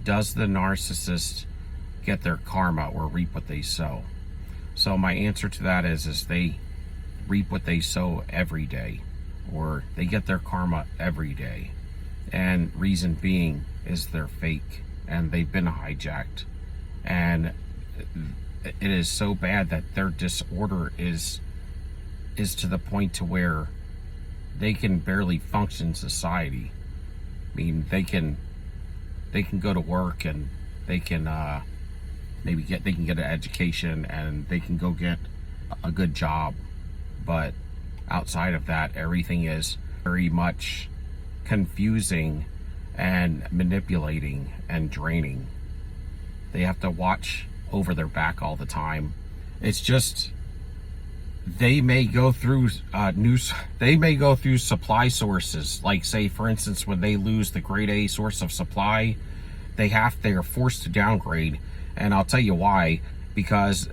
Does the narcissist get their karma or reap what they sow? So my answer to that is they reap what they sow every day, or they get their karma every day. And reason being is they're fake and they've been hijacked. And it is so bad that their disorder is to the point to where they can barely function in society. I mean, they can go to work and they can they can get an education and they can go get a good job, but outside of that, everything is very much confusing and manipulating and draining. They have to watch over their back all the time. It's just, they may go through supply sources, like say for instance when they lose the grade A source of supply, they are forced to downgrade. And I'll tell you why, because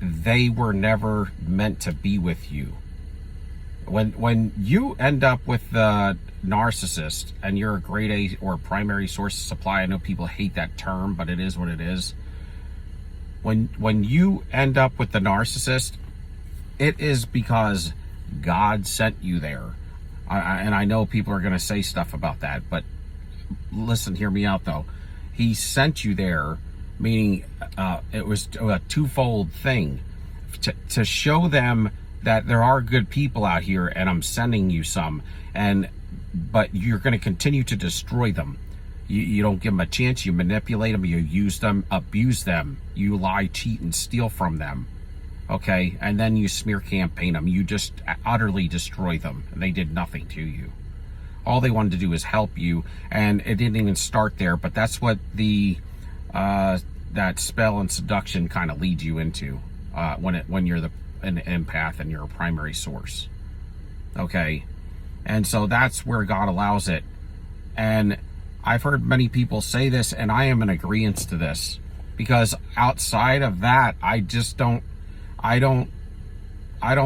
they were never meant to be with you. When you end up with the narcissist and you're a grade A or primary source of supply, I know people hate that term, but it is what it is. When you end up with the narcissist, it is because God sent you there. And I know people are going to say stuff about that, but listen, hear me out though. He sent you there, meaning it was a twofold thing, to show them that there are good people out here, and I'm sending you some, but you're going to continue to destroy them. You don't give them a chance. You manipulate them. You use them, abuse them. You lie, cheat, and steal from them. Okay, and then you smear campaign them. You just utterly destroy them, and they did nothing to you. All they wanted to do is help you, and it didn't even start there. But that's what that spell and seduction kind of leads you into when you're an empath and you're a primary source. Okay, and so that's where God allows it. And I've heard many people say this, and I am in agreement to this, because outside of that, I don't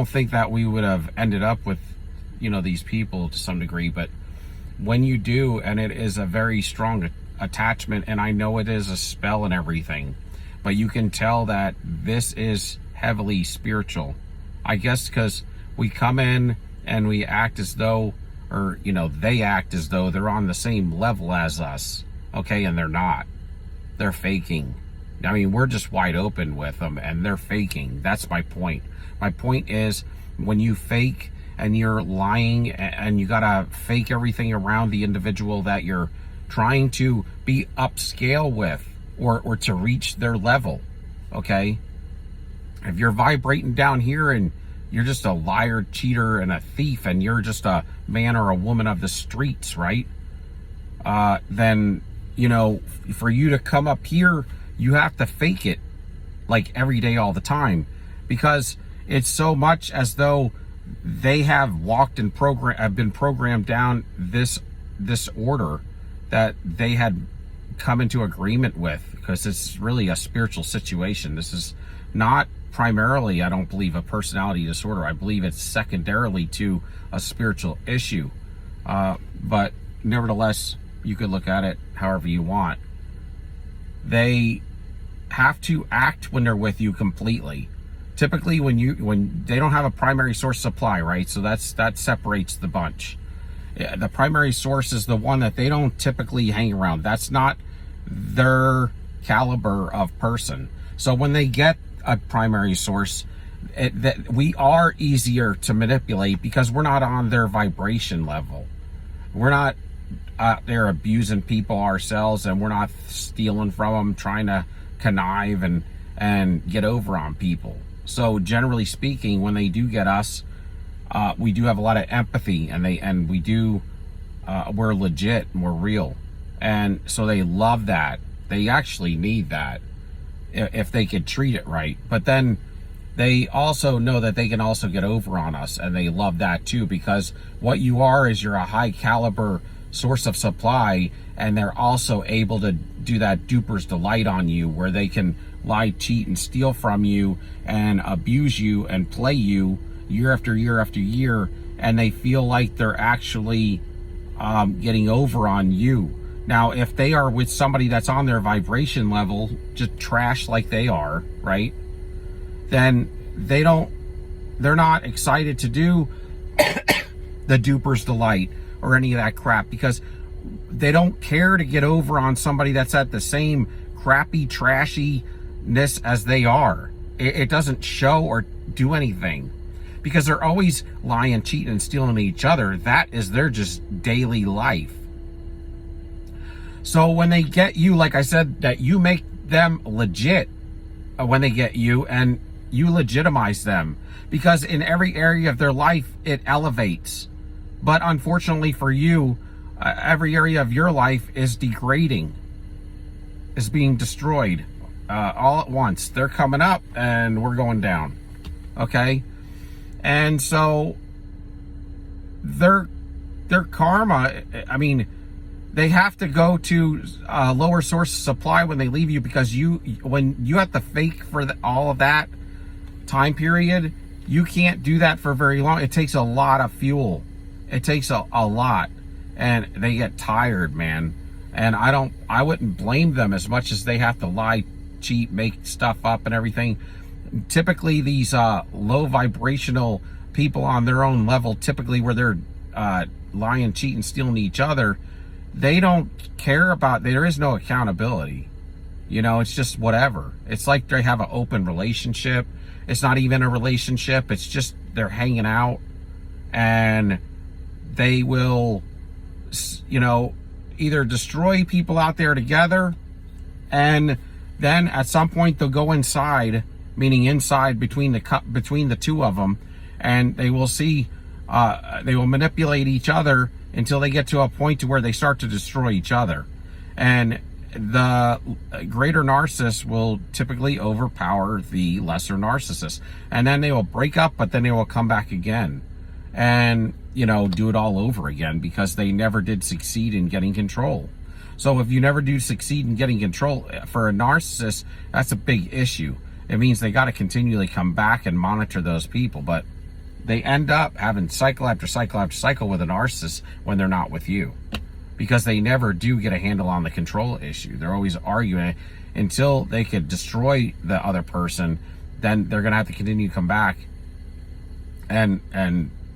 think that we would have ended up with, these people to some degree. But when you do, and it is a very strong attachment, and I know it is a spell and everything, but you can tell that this is heavily spiritual. I guess because we come in and we act as though, or they act as though they're on the same level as us, okay, and they're not. They're faking. I mean, we're just wide open with them, and they're faking. That's my point. My point is, when you fake and you're lying, and you gotta fake everything around the individual that you're trying to be upscale with, or to reach their level, okay? If you're vibrating down here and you're just a liar, cheater, and a thief, and you're just a man or a woman of the streets, right? Then, for you to come up here, you have to fake it like every day, all the time, because it's so much as though they have walked and have been programmed down this order that they had come into agreement with, because it's really a spiritual situation. This is not primarily, I don't believe, a personality disorder. I believe it's secondarily to a spiritual issue. But nevertheless, you could look at it however you want. They have to act when they're with you completely. Typically when they don't have a primary source supply, right? So that separates the bunch. The primary source is the one that they don't typically hang around. That's not their caliber of person. So when they get a primary source, that we are easier to manipulate, because we're not on their vibration level. We're not out there abusing people ourselves, and we're not stealing from them, trying to connive and get over on people. So generally speaking, when they do get us, we do have a lot of empathy, and we're legit and we're real, and so they love that. They actually need that if they could treat it right. But then they also know that they can also get over on us, and they love that too, because what you are is you're a high caliber source of supply, and they're also able to do that duper's delight on you, where they can lie, cheat, and steal from you and abuse you and play you year after year after year, and they feel like they're actually getting over on you. Now, if they are with somebody that's on their vibration level, just trash like they are, right? Then they're not excited to do the duper's delight or any of that crap, because they don't care to get over on somebody that's at the same crappy trashiness as they are. It doesn't show or do anything, because they're always lying, cheating, and stealing each other. That is their just daily life. So when they get you, like I said, that you make them legit when they get you, and you legitimize them, because in every area of their life it elevates. But unfortunately for you, every area of your life is degrading, is being destroyed all at once. They're coming up and we're going down. Okay? And so their karma, I mean, they have to go to a lower source of supply when they leave you, because when you have to fake for all of that time period, you can't do that for very long. It takes a lot of fuel. It takes a lot, and they get tired, man. And I wouldn't blame them as much as they have to lie, cheat, make stuff up and everything. Typically these low vibrational people on their own level, typically where they're lying, cheating, stealing each other, they don't care about, there is no accountability. You know, it's just whatever. It's like they have an open relationship. It's not even a relationship. It's just they're hanging out, and they will, you know, either destroy people out there together, and then at some point they'll go inside, meaning inside between the two of them, and they will see, they will manipulate each other until they get to a point to where they start to destroy each other. And the greater narcissist will typically overpower the lesser narcissist, and then they will break up, but then they will come back again and, you know, do it all over again, because they never did succeed in getting control. So if you never do succeed in getting control, for a narcissist, that's a big issue. It means they got to continually come back and monitor those people, but they end up having cycle after cycle after cycle with a narcissist when they're not with you, because they never do get a handle on the control issue. They're always arguing until they could destroy the other person. Then they're going to have to continue to come back, and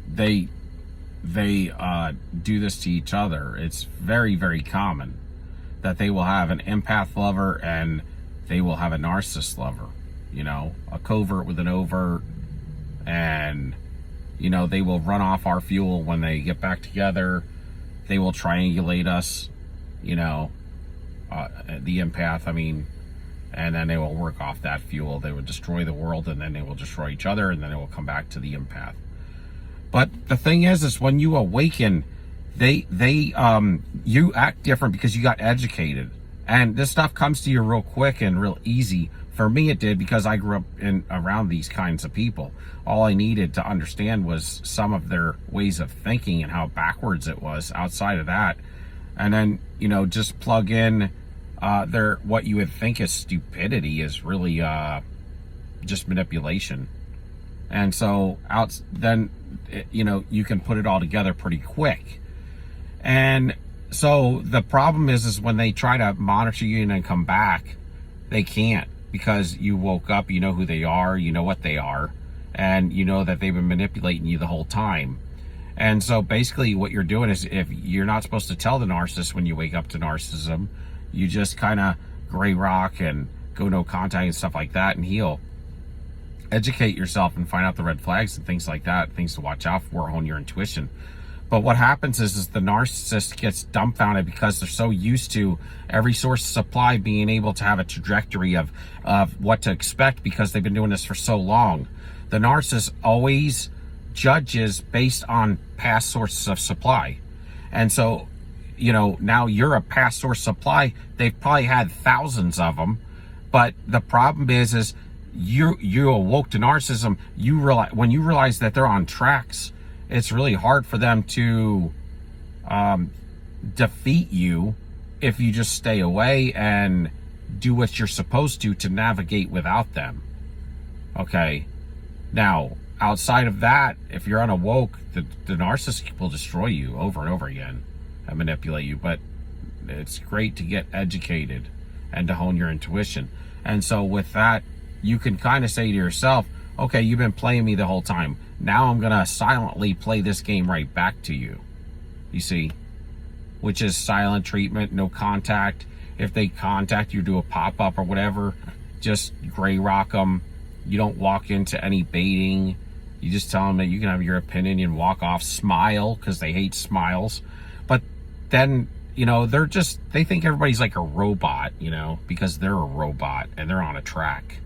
they do this to each other. It's very, very common that they will have an empath lover and they will have a narcissist lover, you know, a covert with an overt, and, you know, they will run off our fuel when they get back together. They will triangulate us, you know, the empath, I mean, and then they will work off that fuel. They would destroy the world, and then they will destroy each other, and then it will come back to the empath. But the thing is when you awaken, you act different because you got educated, and this stuff comes to you real quick and real easy. For me, it did, because I grew up around these kinds of people. All I needed to understand was some of their ways of thinking and how backwards it was. Outside of that, and then, you know, just plug in what you would think is stupidity is really just manipulation. And so then, you know, you can put it all together pretty quick. And so the problem is when they try to monitor you and then come back, they can't, because you woke up, you know who they are, you know what they are, and you know that they've been manipulating you the whole time. And so basically what you're doing is, if you're not supposed to tell the narcissist when you wake up to narcissism, you just kind of gray rock and go no contact and stuff like that, and heal. Educate yourself and find out the red flags and things like that, things to watch out for, hone your intuition. But what happens is the narcissist gets dumbfounded, because they're so used to every source of supply being able to have a trajectory of what to expect, because they've been doing this for so long. The narcissist always judges based on past sources of supply. And so, you know, now you're a past source supply. They've probably had thousands of them. But the problem is you awoke to narcissism. When you realize that they're on tracks, it's really hard for them to defeat you if you just stay away and do what you're supposed to navigate without them. Okay. Now, outside of that, if you're unawoke, the narcissist will destroy you over and over again and manipulate you. But It's great to get educated and to hone your intuition. And so with that, you can kind of say to yourself, okay, you've been playing me the whole time. Now I'm going to silently play this game right back to you. You see, which is silent treatment, no contact. If they contact you, do a pop-up or whatever, just gray rock them. You don't walk into any baiting. You just tell them that you can have your opinion and walk off. Smile, because they hate smiles. But then, you know, they think everybody's like a robot, you know, because they're a robot and they're on a track.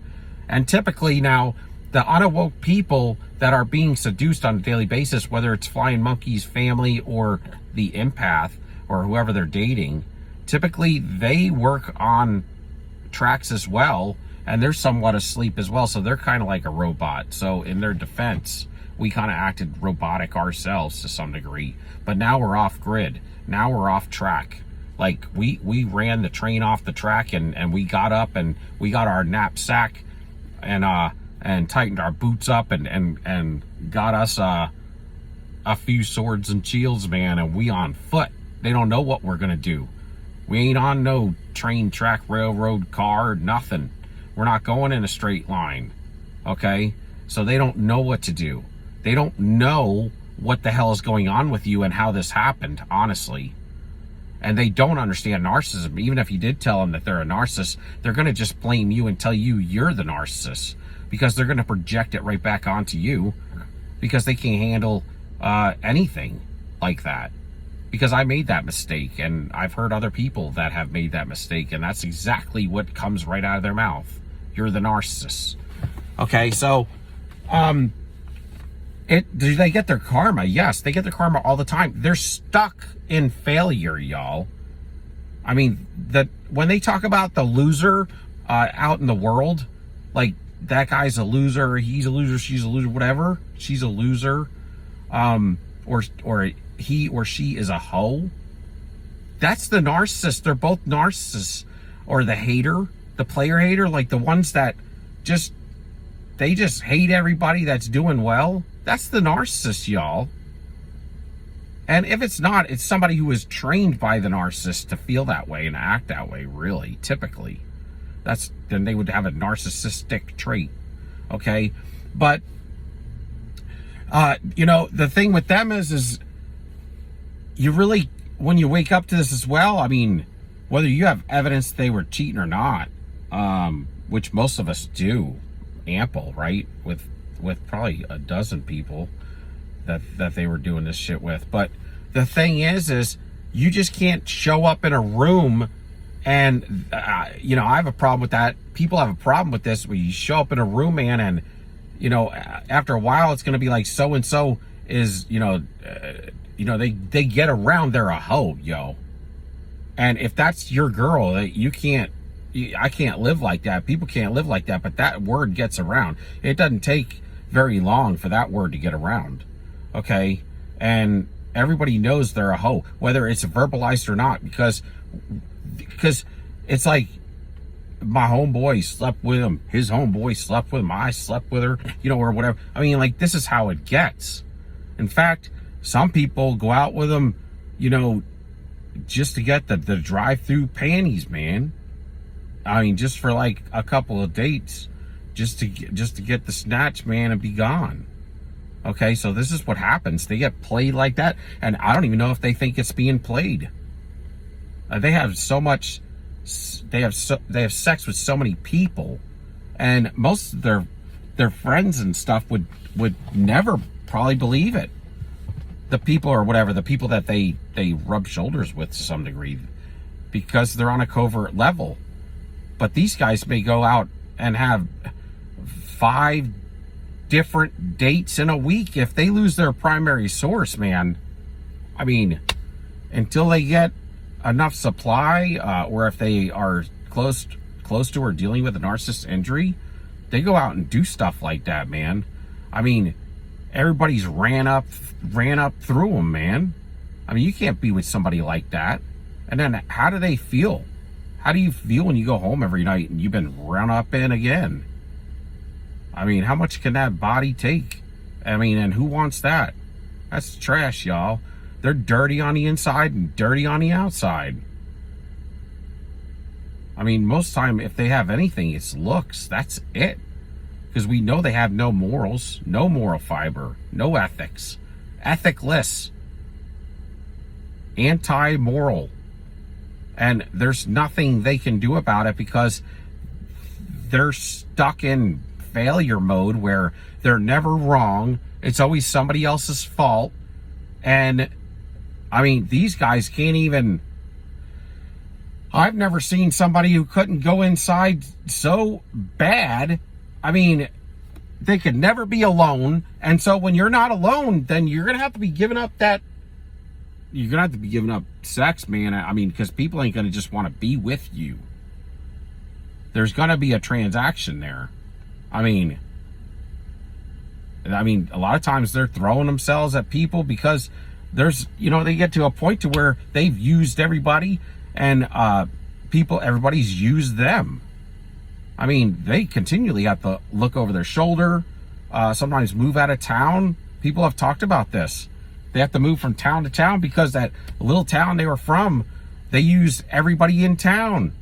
And typically now, the unawoke people that are being seduced on a daily basis, whether it's Flying Monkey's family or the empath or whoever they're dating, typically they work on tracks as well, and they're somewhat asleep as well, so they're kind of like a robot. So in their defense, we kind of acted robotic ourselves to some degree, but now we're off grid. Now we're off track. Like we ran the train off the track, and we got up and we got our knapsack and tightened our boots up and got us a few swords and shields, man, and we on foot. They don't know what we're gonna do. We ain't on no train, track, railroad, car, nothing. We're not going in a straight line, okay? So they don't know what to do. They don't know what the hell is going on with you and how this happened, honestly. And they don't understand narcissism. Even if you did tell them that they're a narcissist, they're going to just blame you and tell you you're the narcissist, because they're going to project it right back onto you, because they can't handle anything like that. Because I made that mistake, and I've heard other people that have made that mistake, and that's exactly what comes right out of their mouth. You're the narcissist. Okay, so do they get their karma? Yes, they get their karma all the time. They're stuck in failure, y'all. I mean, when they talk about the loser out in the world, like that guy's a loser, he's a loser, she's a loser, whatever, she's a loser, or he or she is a hoe. That's the narcissist. They're both narcissists. Or the hater, the player hater, like the ones that they just hate everybody that's doing well. That's the narcissist, y'all. And if it's not, it's somebody who is trained by the narcissist to feel that way and act that way, really, typically. Then they would have a narcissistic trait, okay? But, you know, the thing with them is you really, when you wake up to this as well, I mean, whether you have evidence they were cheating or not, which most of us do, ample, right? With probably a dozen people that they were doing this shit with. But the thing is you just can't show up in a room and, you know, I have a problem with that. People have a problem with this, where you show up in a room, man, and, you know, after a while, it's going to be like so-and-so is, you know, they get around, they're a hoe, yo. And if that's your girl, I can't live like that. People can't live like that, but that word gets around. It doesn't take very long for that word to get around, okay? And everybody knows they're a hoe, whether it's verbalized or not, because it's like, my homeboy slept with him, his homeboy slept with him, I slept with her, you know, or whatever. I mean, like, this is how it gets. In fact, some people go out with them, you know, just to get the drive-through panties, man. I mean, just for like a couple of dates, just to get the snatch, man, and be gone. Okay, so this is what happens. They get played like that, and I don't even know if they think it's being played. They have so much. They have sex with so many people, and most of their friends and stuff would never probably believe it. The people or whatever, the people that they rub shoulders with to some degree, because they're on a covert level. But these guys may go out and have 5 different dates in a week. If they lose their primary source, man, I mean, until they get enough supply, or if they are close to or dealing with a narcissist injury, they go out and do stuff like that, man. I mean, everybody's ran up through them, man. I mean, you can't be with somebody like that. And then how do they feel? How do you feel when you go home every night and you've been run up in again? I mean, how much can that body take? I mean, and who wants that? That's trash, y'all. They're dirty on the inside and dirty on the outside. I mean, most time, if they have anything, it's looks. That's it. Because we know they have no morals, no moral fiber, no ethics, ethicless, anti-moral. And there's nothing they can do about it because they're stuck in failure mode where they're never wrong. It's always somebody else's fault. And I mean, these guys can't even... I've never seen somebody who couldn't go inside so bad. I mean, they could never be alone. And so when you're not alone, then you're going to have to be giving up that... You're going to have to be giving up sex, man. I mean, because people ain't going to just want to be with you. There's going to be a transaction there. I mean, a lot of times they're throwing themselves at people because there's, you know, they get to a point to where they've used everybody and everybody's used them. I mean, they continually have to look over their shoulder, sometimes move out of town. People have talked about this. They have to move from town to town because that little town they were from, they used everybody in town.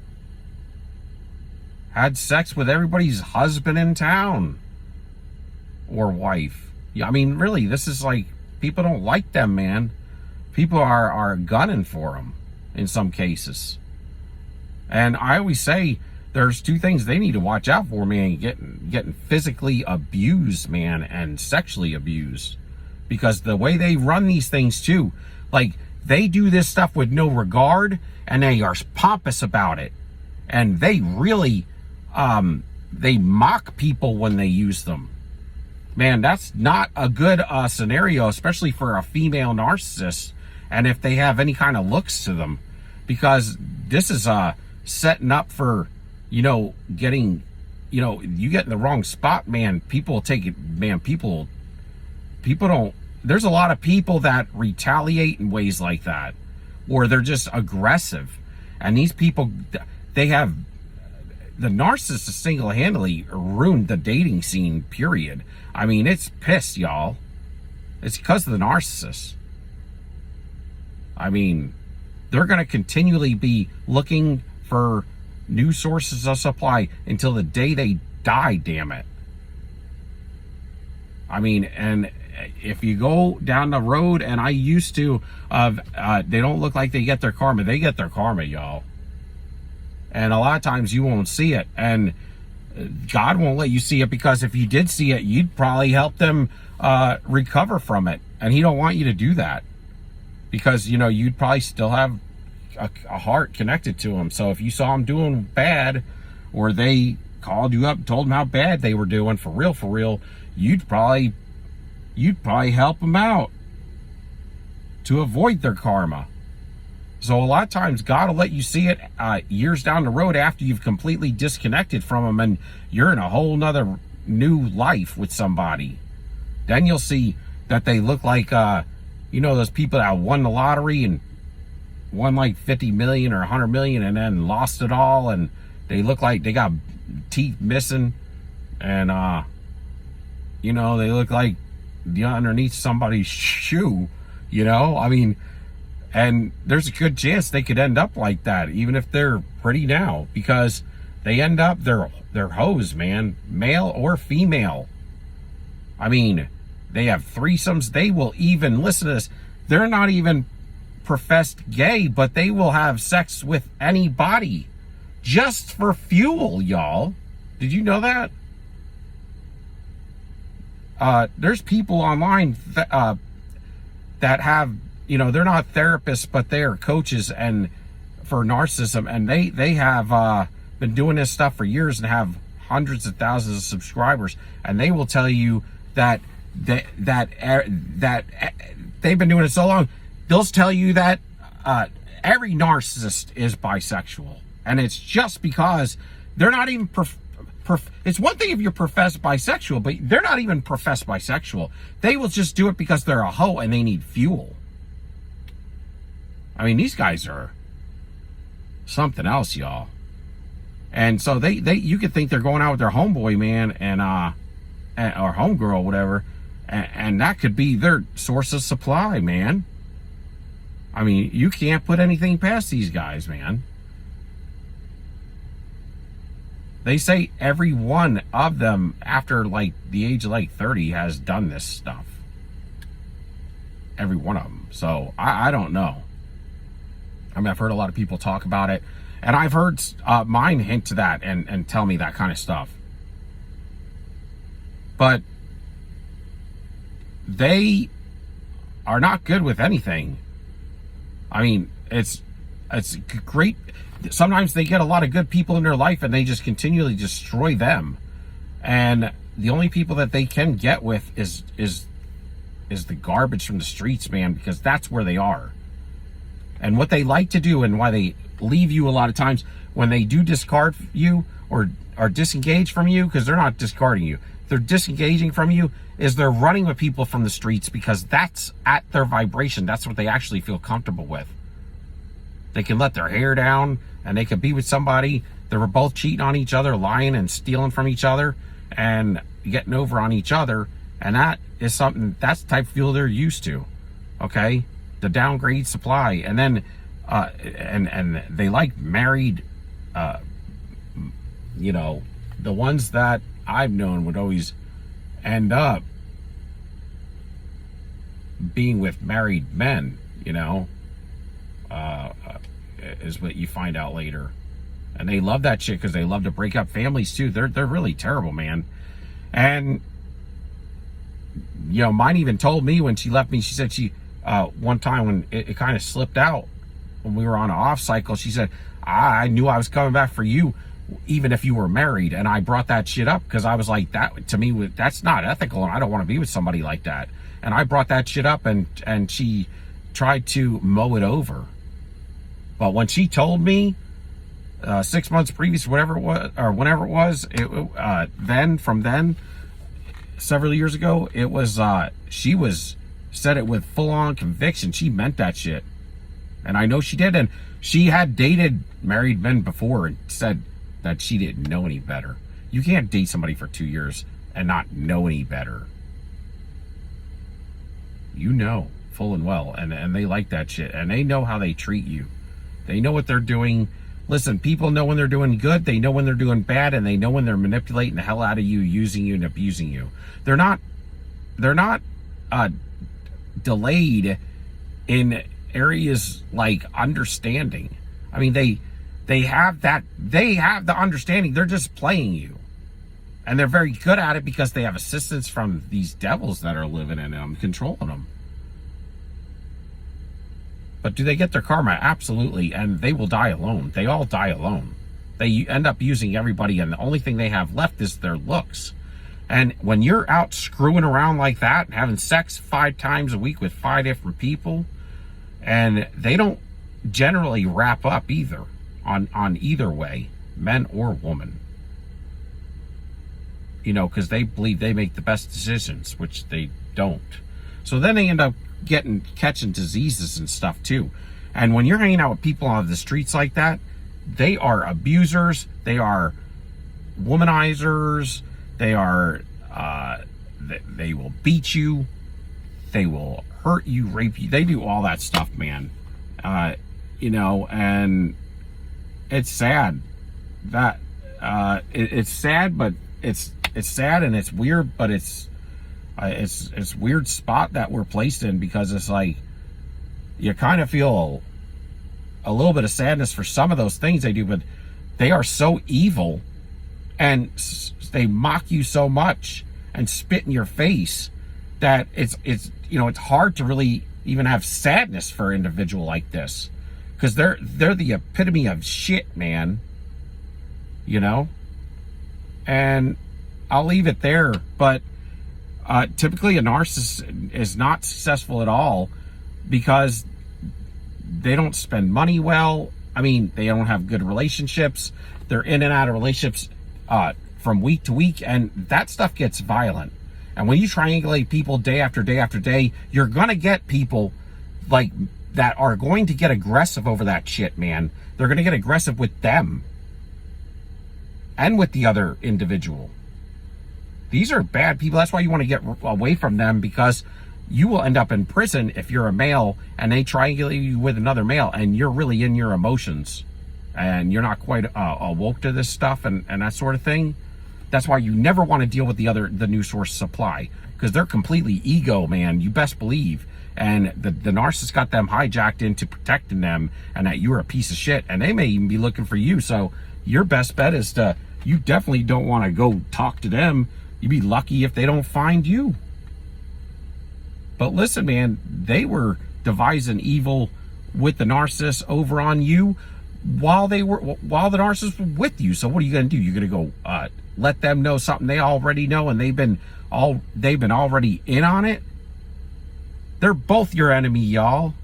Had sex with everybody's husband in town or wife. Yeah, I mean, really, this is like, people don't like them, man. People are gunning for them in some cases. And I always say there's two things they need to watch out for, man. Getting physically abused, man, and sexually abused. Because the way they run these things too, like, they do this stuff with no regard and they are pompous about it. And they really, they mock people when they use them. Man, that's not a good scenario, especially for a female narcissist. And if they have any kind of looks to them, because this is setting up for, you know, getting, you know, you get in the wrong spot, man. People take it, man. People don't. There's a lot of people that retaliate in ways like that, or they're just aggressive. And these people, they have, the narcissist single-handedly ruined the dating scene, period. I mean, it's pissed, y'all. It's because of the narcissist. I mean, they're going to continually be looking for new sources of supply until the day they die, damn it. I mean, and if you go down the road, and I used to, they don't look like they get their karma. They get their karma, y'all. And a lot of times you won't see it. And God won't let you see it, because if you did see it, you'd probably help them recover from it. And he don't want you to do that. Because, you know, you'd probably still have a heart connected to him. So if you saw him doing bad, or they called you up and told him how bad they were doing, for real, you'd probably help them out to avoid their karma. So a lot of times God will let you see it years down the road after you've completely disconnected from them and you're in a whole nother new life with somebody. Then you'll see that they look like, you know, those people that won the lottery and won like 50 million or 100 million and then lost it all, and they look like they got teeth missing, and you know, they look like underneath somebody's shoe, you know. I mean, and there's a good chance they could end up like that, even if they're pretty now, because they end up, they're hoes, man, male or female. I mean, they have threesomes. They will even, listen to this, they're not even professed gay, but they will have sex with anybody just for fuel, y'all. Did you know that? There's people online that have, you know, they're not therapists, but they are coaches and for narcissism, and they have been doing this stuff for years and have hundreds of thousands of subscribers, and they will tell you that they've been doing it so long. They'll tell you that every narcissist is bisexual, and it's just because they're not even it's one thing if you're professed bisexual, but they're not even professed bisexual. They will just do it because they're a hoe and they need fuel. I mean, these guys are something else, y'all. And so they you could think they're going out with their homeboy, man, and or homegirl, whatever, and that could be their source of supply, man. I mean, you can't put anything past these guys, man. They say every one of them after like the age of like 30 has done this stuff. Every one of them. So I don't know. I mean, I've heard a lot of people talk about it, and I've heard mine hint to that and tell me that kind of stuff. But they are not good with anything. I mean, it's great. Sometimes they get a lot of good people in their life and they just continually destroy them. And the only people that they can get with is the garbage from the streets, man, because that's where they are. And what they like to do, and why they leave you a lot of times when they do discard you or are disengaged from you, because they're not discarding you, they're disengaging from you, is they're running with people from the streets, because that's at their vibration. That's what they actually feel comfortable with. They can let their hair down and they can be with somebody. They were both cheating on each other, lying and stealing from each other and getting over on each other. And that is something, that's the type of fuel they're used to. Okay? The downgrade supply. And then, and they like married, you know, the ones that I've known would always end up being with married men, you know, is what you find out later. And they love that shit because they love to break up families too. They're really terrible, man. And you know, mine even told me when she left me, she said she one time when it kind of slipped out when we were on an off cycle, she said, I knew I was coming back for you even if you were married. And I brought that shit up because I was like, that to me, that's not ethical, and I don't want to be with somebody like that. And I brought that shit up, and she tried to mow it over. But when she told me 6 months previous, whatever it was, or whenever it was, from then, several years ago, it was, she said it with full-on conviction. She meant that shit. And I know she did. And she had dated married men before and said that she didn't know any better. You can't date somebody for 2 years and not know any better. You know full and well. And they like that shit. And they know how they treat you. They know what they're doing. Listen, people know when they're doing good, they know when they're doing bad, and they know when they're manipulating the hell out of you, using you and abusing you. They're not delayed in areas like understanding. I mean, they have the understanding. They're just playing you. And they're very good at it because they have assistance from these devils that are living in them, controlling them. But do they get their karma? Absolutely. And they will die alone. They all die alone. They end up using everybody, and the only thing they have left is their looks. And when you're out screwing around like that, having sex 5 times a week with 5 different people, and they don't generally wrap up either on either way, men or woman. You know, because they believe they make the best decisions, which they don't. So then they end up catching diseases and stuff too. And when you're hanging out with people on the streets like that, they are abusers, they are womanizers, they are they will beat you, they will hurt you, rape you, they do all that stuff, man. You know, and it's sad that it's sad, but it's sad and it's weird, but it's weird spot that we're placed in, because it's like you kind of feel a little bit of sadness for some of those things they do, but they are so evil and they mock you so much and spit in your face that it's you know, it's hard to really even have sadness for an individual like this, because they're the epitome of shit, man. You know, and I'll leave it there. But typically a narcissist is not successful at all because they don't spend money well. I mean, they don't have good relationships. They're in and out of relationships from week to week, and that stuff gets violent. And when you triangulate people day after day after day, you're going to get people like that are going to get aggressive over that shit, man. They're going to get aggressive with them and with the other individual. These are bad people. That's why you want to get away from them, because you will end up in prison if you're a male and they triangulate you with another male and you're really in your emotions and you're not quite awoke to this stuff and that sort of thing, that's why you never want to deal with the new source supply, because they're completely ego, man. You best believe. And the narcissist got them hijacked into protecting them, and that you're a piece of shit, and they may even be looking for you. So your best bet is you definitely don't want to go talk to them. You'd be lucky if they don't find you. But listen, man, they were devising evil with the narcissist over on you while the narcissist was with you. So what are you going to do? You're going to go let them know something they already know, and they've been already in on it? They're both your enemy, y'all.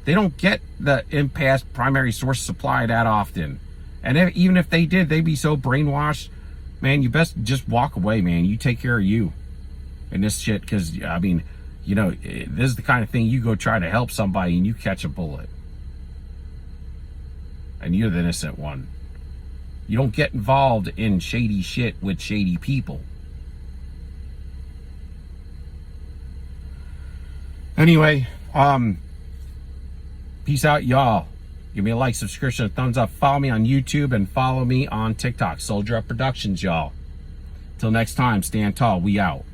They don't get the empath primary source supply that often. And even if they did, they'd be so brainwashed. Man, you best just walk away, man. You take care of you in this shit, because, I mean, you know, this is the kind of thing you go try to help somebody and you catch a bullet. And you're the innocent one. You don't get involved in shady shit with shady people. Anyway, peace out, y'all. Give me a like, subscription, a thumbs up. Follow me on YouTube and follow me on TikTok. Soldier Up Productions, y'all. Till next time, stand tall. We out.